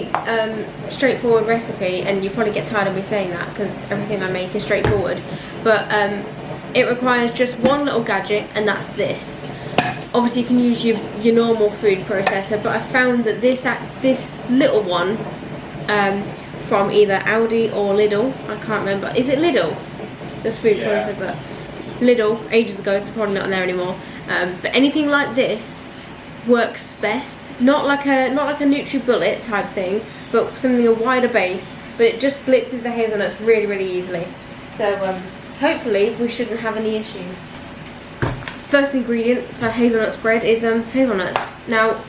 really straightforward recipe, and you probably get tired of me saying that because everything I make is straightforward, but it requires just one little gadget, and that's this. Obviously you can use your normal food processor, but I found that this little one from either Aldi or Lidl, I can't remember, is it Lidl? This food processor. Lidl, ages ago, so probably not on there anymore. But anything like this works best. Not like a NutriBullet type thing, but something a wider base. But it just blitzes the hazelnuts really, really easily. So hopefully we shouldn't have any issues. First ingredient for hazelnut spread is hazelnuts. Now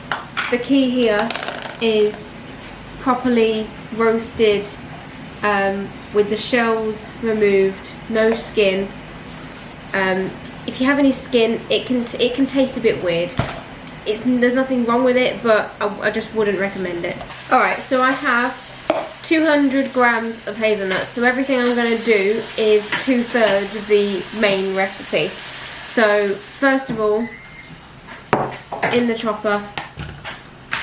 the key here is properly roasted with the shells removed, no skin. If you have any skin, it can taste a bit weird. There's nothing wrong with it, but I just wouldn't recommend it. Alright, so I have 200 grams of hazelnuts. So everything I'm going to do is 2/3 of the main recipe. So first of all, in the chopper,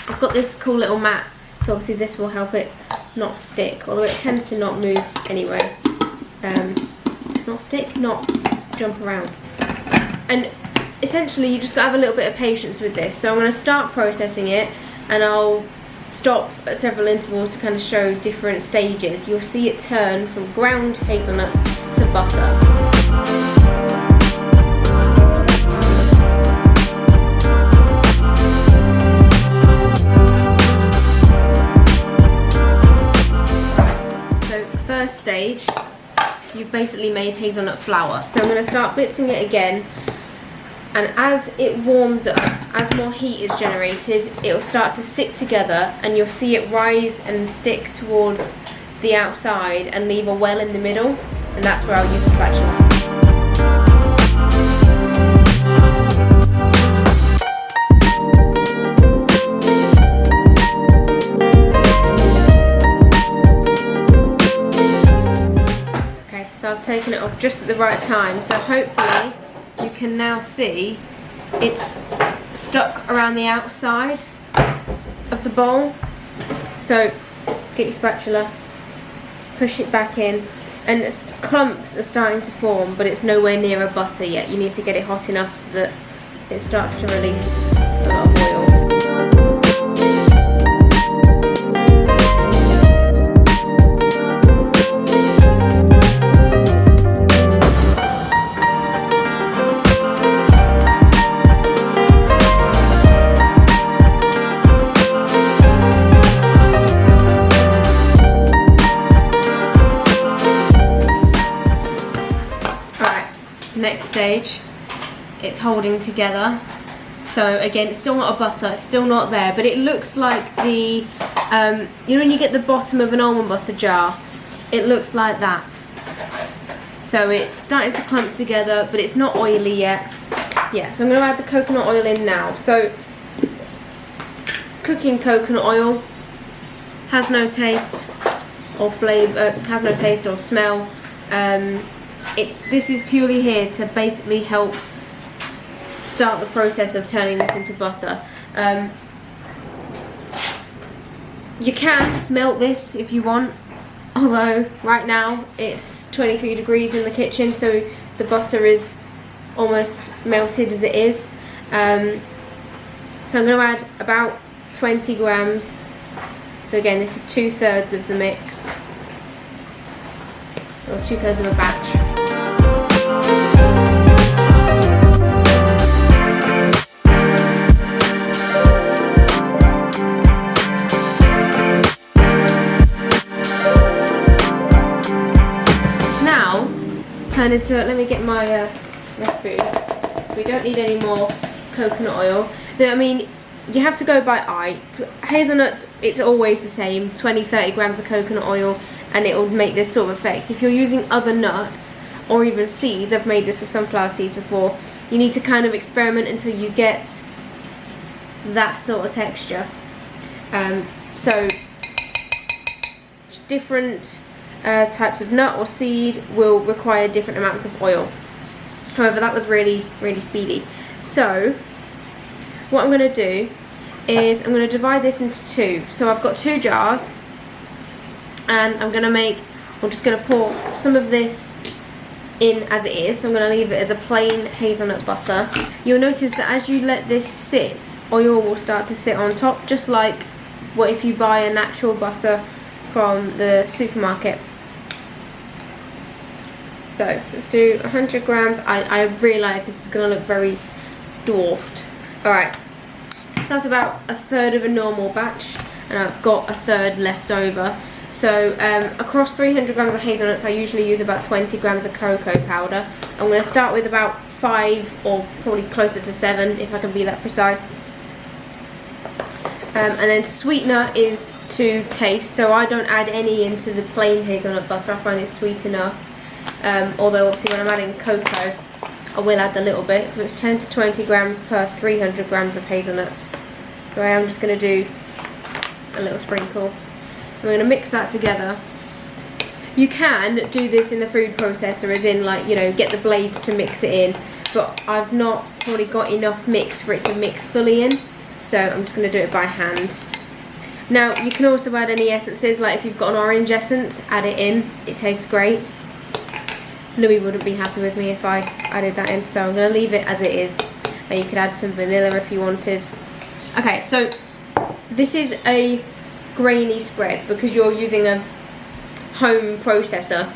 I've got this cool little mat. So obviously this will help it not stick, although it tends to not move anyway. Not stick, not jump around. And essentially you just got to have a little bit of patience with this. So I'm going to start processing it, and I'll stop at several intervals to kind of show different stages. You'll see it turn from ground hazelnuts to butter. First stage, you've basically made hazelnut flour. So I'm going to start blitzing it again, and as it warms up, as more heat is generated, it will start to stick together, and you'll see it rise and stick towards the outside and leave a well in the middle, and that's where I'll use a spatula. So I've taken it off just at the right time, so hopefully you can now see it's stuck around the outside of the bowl. So get your spatula, push it back in, and clumps are starting to form, but it's nowhere near a butter yet. You need to get it hot enough so that it starts to release a lot of oil. Next stage, it's holding together. So again, it's still not a butter, it's still not there, but it looks like the, you know when you get the bottom of an almond butter jar, it looks like that. So it's starting to clump together, but it's not oily yet. Yeah, so I'm going to add the coconut oil in now. So cooking coconut oil has no taste or flavour, has no taste or smell. This is purely here to basically help start the process of turning this into butter. You can melt this if you want, although right now it's 23 degrees in the kitchen, so the butter is almost melted as it is. So I'm going to add about 20 grams. So again, this is 2/3 of the mix, or 2/3 of a batch. Turn into it. Let me get my recipe. So we don't need any more coconut oil. I mean, you have to go by eye. Hazelnuts, it's always the same, 20-30 grams of coconut oil, and it will make this sort of effect. If you're using other nuts or even seeds, I've made this with sunflower seeds before, you need to kind of experiment until you get that sort of texture. So different types of nut or seed will require different amounts of oil. However, that was really, really speedy. So what I'm going to do is I'm going to divide this into two. So I've got 2 jars, and I'm just going to pour some of this in as it is. So I'm going to leave it as a plain hazelnut butter. You'll notice that as you let this sit, oil will start to sit on top, just like what if you buy a natural butter from the supermarket. So let's do 100 grams. I realise this is going to look very dwarfed. Alright, so that's about 1/3 of a normal batch, and I've got 1/3 left over. So across 300 grams of hazelnuts, I usually use about 20 grams of cocoa powder. I'm going to start with about 5, or probably closer to 7 if I can be that precise. And then sweetener is to taste, so I don't add any into the plain hazelnut butter. I find it sweet enough. Although obviously when I'm adding cocoa, I will add a little bit. So it's 10 to 20 grams per 300 grams of hazelnuts. So I am just going to do a little sprinkle. I'm going to mix that together. You can do this in the food processor, as in, like, you know, get the blades to mix it in, but I've not probably got enough mix for it to mix fully in, so I'm just going to do it by hand. Now you can also add any essences, like if you've got an orange essence, add it in, it tastes great. Louis wouldn't be happy with me if I added that in, so I'm going to leave it as it is. And you could add some vanilla if you wanted. Okay, so this is a grainy spread. Because you're using a home processor,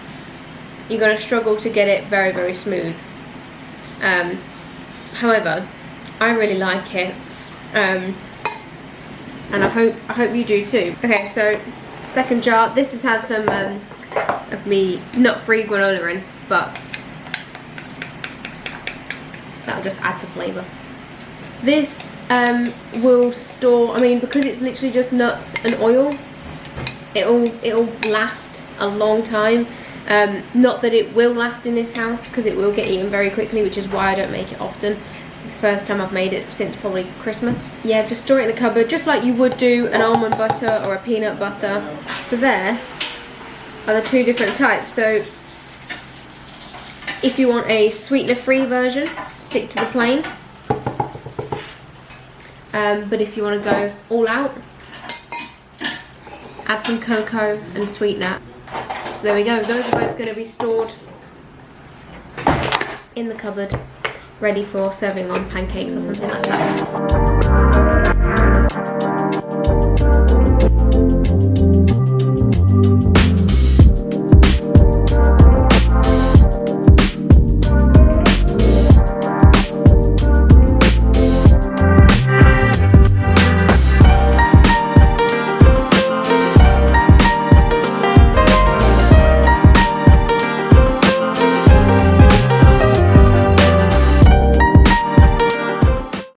you're going to struggle to get it very, very smooth. However, I really like it, and I hope you do too. Okay, so second jar. This has had some of me nut-free granola in, but that'll just add to flavour. This will store, I mean, because it's literally just nuts and oil, it'll last a long time. Not that it will last in this house, because it will get eaten very quickly, which is why I don't make it often. This is the first time I've made it since probably Christmas. Yeah, just store it in the cupboard, just like you would do an almond butter or a peanut butter. So there are the 2 different types. So if you want a sweetener-free version, stick to the plain. But if you want to go all out, add some cocoa and sweetener. So there we go. Those are both going to be stored in the cupboard, ready for serving on pancakes or something like that.